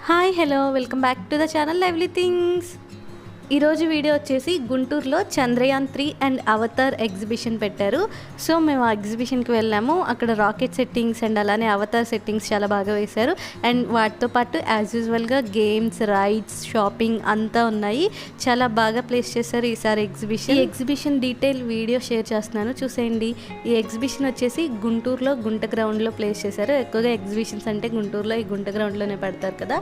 Hi hello welcome back to the channel lively things. ఈరోజు video వచ్చేసి గుంటూరులో Chandrayaan 3 and Avatar exhibition పెట్టారు. So మేము ఆ ఎగ్జిబిషన్కి వెళ్ళాము. అక్కడ రాకెట్ సెట్టింగ్స్ అండ్ అలానే అవతార్ సెట్టింగ్స్ చాలా బాగా వేశారు. అండ్ వాటితో పాటు యాజ్ యూజువల్గా గేమ్స్, రైడ్స్, షాపింగ్ అంతా ఉన్నాయి. చాలా బాగా ప్లేస్ చేశారు ఈసారి ఎగ్జిబిషన్. ఈ ఎగ్జిబిషన్ డీటెయిల్ వీడియో షేర్ చేస్తున్నాను, చూసేయండి. ఈ ఎగ్జిబిషన్ వచ్చేసి గుంటూరులో గుంట గ్రౌండ్లో ప్లేస్ చేశారు. ఎక్కువగా ఎగ్జిబిషన్స్ అంటే గుంటూరులో ఈ గుంట గ్రౌండ్లోనే పెడతారు కదా.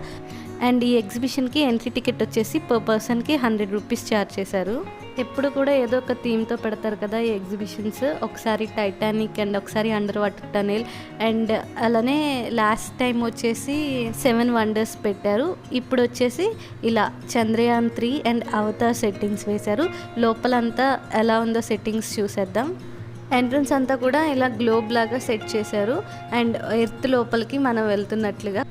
అండ్ ఈ ఎగ్జిబిషన్కి ఎంట్రీ టికెట్ వచ్చేసి పర్ పర్సన్కి 100 రూపీస్ ఛార్జ్ చేశారు. ఎప్పుడు కూడా ఏదో ఒక థీమ్తో పెడతారు కదా ఈ ఎగ్జిబిషన్స్. ఒకసారి టైటానిక్ అండ్ ఒకసారి అండర్ వాటర్ టనెల్ అండ్ అలానే లాస్ట్ టైం వచ్చేసి 7 వండర్స్ పెట్టారు. ఇప్పుడు వచ్చేసి ఇలా చంద్రయాన్ 3 అండ్ అవతార్ సెట్టింగ్స్ వేశారు. లోపలంతా ఎలా ఉందో సెట్టింగ్స్ చూసేద్దాం. ఎంట్రన్స్ అంతా కూడా ఇలా గ్లోబ్ లాగా సెట్ చేశారు అండ్ ఎర్త్ లోపలికి మనం వెళ్తున్నట్లుగా.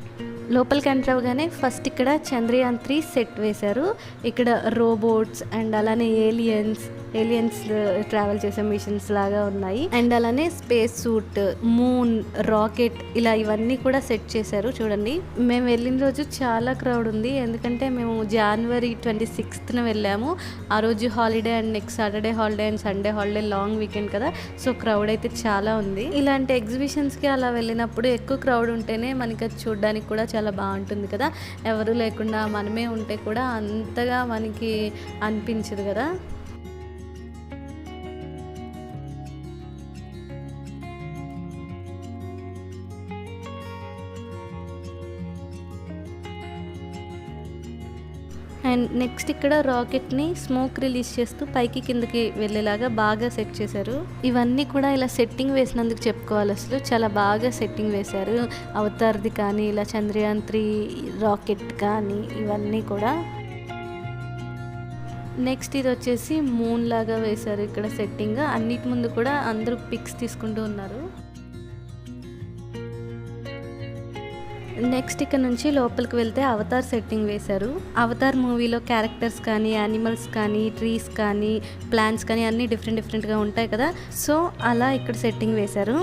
లోపలికి ఎంటర్ అవ్వగానే ఫస్ట్ ఇక్కడ చంద్రయాన్ 3 సెట్ వేశారు. ఇక్కడ రోబోట్స్ అండ్ అలానే ఏలియన్స్ ట్రావెల్ చేసే మిషన్స్ లాగా ఉన్నాయి. అండ్ అలానే స్పేస్ సూట్, మూన్, రాకెట్ ఇలా ఇవన్నీ కూడా సెట్ చేశారు. చూడండి, మేము వెళ్ళిన రోజు చాలా క్రౌడ్ ఉంది. ఎందుకంటే మేము January 26th వెళ్ళాము. ఆ రోజు holiday and next Saturday holiday and Sunday holiday, long weekend కదా. సో క్రౌడ్ అయితే చాలా ఉంది. ఇలాంటి ఎగ్జిబిషన్స్కి అలా వెళ్ళినప్పుడు ఎక్కువ క్రౌడ్ ఉంటేనే మనకి అది చూడడానికి కూడా చాలా బాగుంటుంది కదా. ఎవరు లేకుండా మనమే ఉంటే కూడా అంతగా మనకి అనిపించదు కదా. అండ్ నెక్స్ట్ ఇక్కడ రాకెట్ని స్మోక్ రిలీజ్ చేస్తూ పైకి కిందకి వెళ్ళేలాగా బాగా సెట్ చేశారు. ఇవన్నీ కూడా ఇలా సెట్టింగ్ వేసినందుకు చెప్పుకోవాలి. అసలు చాలా బాగా సెట్టింగ్ వేశారు. అవతార్ది కానీ, ఇలా చంద్రయాన్ 3 రాకెట్ కానీ ఇవన్నీ కూడా. నెక్స్ట్ ఇది వచ్చేసి మూన్ లాగా వేశారు ఇక్కడ సెట్టింగ్. అన్నిటి ముందు కూడా అందరూ పిక్స్ తీసుకుంటూ ఉన్నారు. నెక్స్ట్ ఇక్కడ నుంచి లోపలికి వెళ్తే అవతార్ సెట్టింగ్ వేశారు. అవతార్ మూవీలో క్యారెక్టర్స్ కానీ, యానిమల్స్ కానీ, ట్రీస్ కానీ, ప్లాంట్స్ కానీ అన్నీ డిఫరెంట్గా ఉంటాయి కదా. సో అలా ఇక్కడ సెట్టింగ్ వేశారు.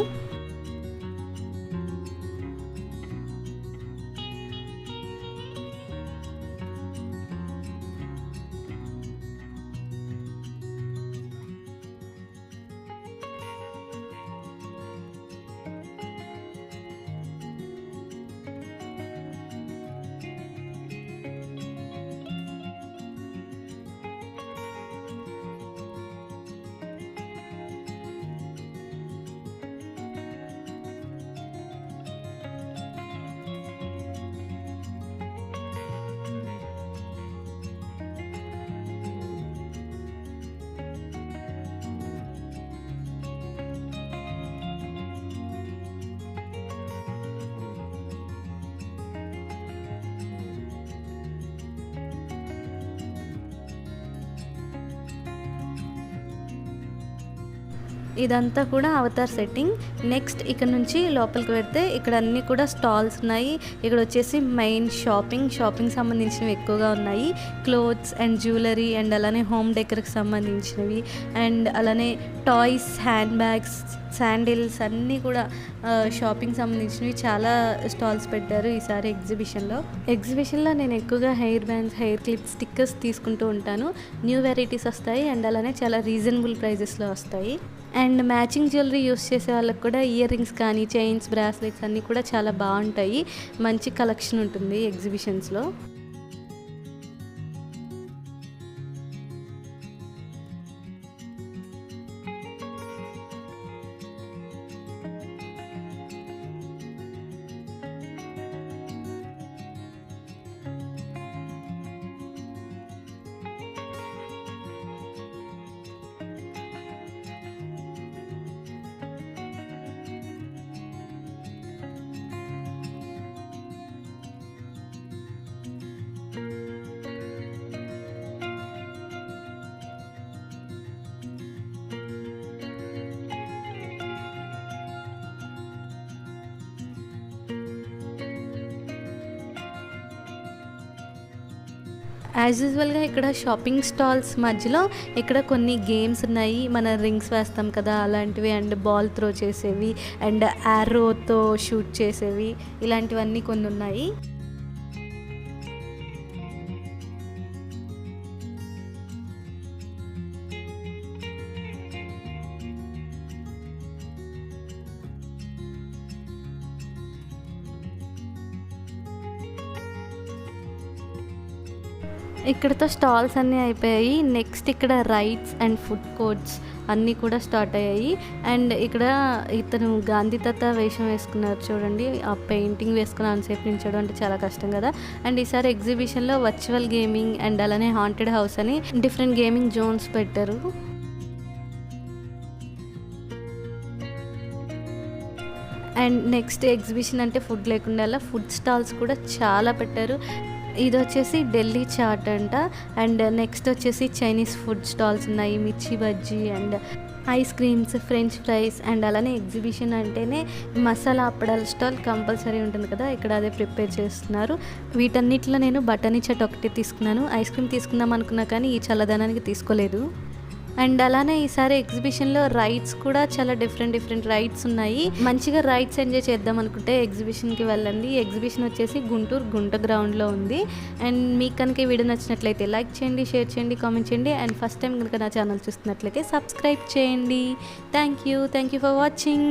ఇదంతా కూడా అవతార్ సెట్టింగ్. నెక్స్ట్ ఇక్కడ నుంచి లోపలికి వెళ్తే ఇక్కడ అన్నీ కూడా స్టాల్స్ ఉన్నాయి. ఇక్కడ వచ్చేసి మెయిన్ షాపింగ్ సంబంధించినవి ఎక్కువగా ఉన్నాయి. క్లోత్స్ అండ్ జ్యువెలరీ అండ్ అలానే హోమ్ డెకర్కి సంబంధించినవి అండ్ అలానే టాయ్స్, హ్యాండ్ బ్యాగ్స్, శాండిల్స్ అన్నీ కూడా షాపింగ్ సంబంధించినవి చాలా స్టాల్స్ పెట్టారు ఈసారి ఎగ్జిబిషన్లో నేను ఎక్కువగా hair bands, hair clips, stickers తీసుకుంటూ ఉంటాను. న్యూ వెరైటీస్ వస్తాయి అండ్ అలానే చాలా రీజనబుల్ ప్రైజెస్లో వస్తాయి. అండ్ మ్యాచింగ్ జ్యువెలరీ యూస్ చేసే వాళ్ళకి కూడా ఇయర్ రింగ్స్ కానీ, చైన్స్, బ్రాస్లెట్స్ అన్నీ కూడా చాలా బాగుంటాయి. మంచి కలెక్షన్ ఉంటుంది ఎగ్జిబిషన్స్లో. యాజ్ యూజువల్గా ఇక్కడ షాపింగ్ స్టాల్స్ మధ్యలో ఇక్కడ కొన్ని గేమ్స్ ఉన్నాయి. మన రింగ్స్ వేస్తాం కదా అలాంటివి అండ్ బాల్ త్రో చేసేవి అండ్ యారోతో షూట్ చేసేవి ఇలాంటివన్నీ కొన్ని ఉన్నాయి. ఇక్కడతో స్టాల్స్ అన్నీ అయిపోయాయి. నెక్స్ట్ ఇక్కడ రైడ్స్ అండ్ ఫుడ్ కోర్ట్స్ అన్నీ కూడా స్టార్ట్ అయ్యాయి. అండ్ ఇక్కడ ఇతను గాంధీ తాత వేషం వేసుకున్నారు చూడండి. ఆ పెయింటింగ్ వేసుకుని అంతసేపు నించోడం అంటే చాలా కష్టం కదా. అండ్ ఈసారి ఎగ్జిబిషన్లో వర్చువల్ గేమింగ్ అండ్ అలానే హాంటెడ్ హౌస్ అని డిఫరెంట్ గేమింగ్ జోన్స్ పెట్టారు. అండ్ నెక్స్ట్ ఎగ్జిబిషన్ అంటే ఫుడ్ లేకుండా ఫుడ్ స్టాల్స్ కూడా చాలా పెట్టారు. ఇది వచ్చేసి ఢిల్లీ చాట్ అంట. అండ్ నెక్స్ట్ వచ్చేసి చైనీస్ ఫుడ్ స్టాల్స్ ఉన్నాయి, మిర్చి bajji and ice creams, French fries. And అలానే ఎగ్జిబిషన్ అంటేనే మసాలా అప్పడాల స్టాల్ కంపల్సరీ ఉంటుంది కదా, ఇక్కడ అదే ప్రిపేర్ చేస్తున్నారు. వీటన్నిటిలో నేను బటానీ చాట్ ఒకటి తీసుకున్నాను. ఐస్ క్రీమ్ తీసుకుందాం అనుకున్నా కానీ ఈ చల్లదనానికి తీసుకోలేదు. అండ్ అలానే ఈసారి ఎగ్జిబిషన్లో రైడ్స్ కూడా చాలా డిఫరెంట్ రైడ్స్ ఉన్నాయి. మంచిగా రైడ్స్ ఎంజాయ్ చేద్దాం అనుకుంటే ఎగ్జిబిషన్కి వెళ్ళండి. ఎగ్జిబిషన్ వచ్చేసి గుంట గ్రౌండ్లో ఉంది. అండ్ మీకు కనుక ఈ వీడియో నచ్చినట్లయితే లైక్ చేయండి, షేర్ చేయండి, కామెంట్ చేయండి. అండ్ ఫస్ట్ టైం కనుక నా ఛానల్ చూస్తున్నట్లయితే సబ్స్క్రైబ్ చేయండి. Thank you for watching.